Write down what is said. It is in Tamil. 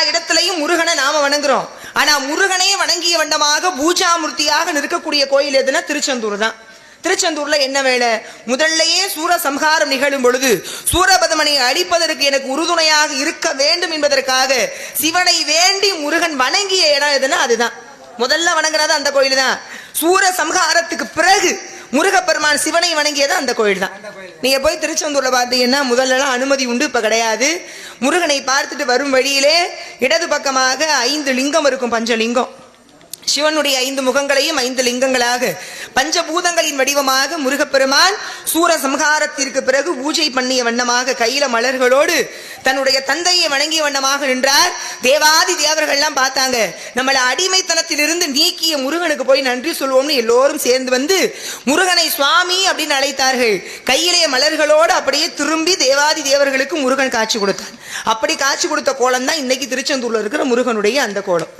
இடத்திலையும் முருகனை நாம வணங்குறோம். ஆனா முருகனே வணங்கிய வண்ணமாக பூஜாமூர்த்தியாக நிற்கக்கூடிய கோயில் எதுனா திருச்செந்தூர் தான். திருச்செந்தூர்ல என்ன வேலை? முதல்லையே சூர சம்ஹாரம் நிகழும் பொழுது சூரபதமனை அழிப்பதற்கு எனக்கு உறுதுணையாக இருக்க வேண்டும் என்பதற்காக சிவனை வேண்டி முருகன் வணங்கிய இடம் எதுனா அதுதான். முதல்ல வணங்குறது அந்த கோயில் தான். சூர சம்ஹாரத்துக்கு பிறகு முருகப்பெருமான் சிவனை வணங்கியது அந்த கோயில் தான். நீங்க போய் திருச்செந்தூர்ல பார்த்தீங்கன்னா முதல்ல அனுமதி உண்டு, இப்ப கிடையாது. முருகனை பார்த்துட்டு வரும் வழியிலே இடது பக்கமாக 5 லிங்கம் இருக்கும், பஞ்சலிங்கம். சிவனுடைய 5 முகங்களையும் 5 லிங்கங்களாக பஞ்சபூதங்களின் வடிவமாக முருகப்பெருமான் சூர சம்ஹாரத்திற்கு பிறகு பூஜை பண்ணிய வண்ணமாக கையில மலர்களோடு தன்னுடைய தந்தையை வணங்கிய வண்ணமாக நின்றார். தேவாதி தேவர்கள்லாம் பார்த்தாங்க. நம்மளை அடிமைத்தனத்திலிருந்து நீக்கிய முருகனுக்கு போய் நன்றி சொல்வோம்னு எல்லோரும் சேர்ந்து வந்து முருகனை சுவாமி அப்படின்னு அழைத்தார்கள். கையிலே மலர்களோடு அப்படியே திரும்பி தேவாதி தேவர்களுக்கு முருகன் காட்சி கொடுத்தார். அப்படி காட்சி கொடுத்த கோலம் தான் இன்னைக்கு திருச்செந்தூர்ல இருக்கிற முருகனுடைய அந்த கோலம்.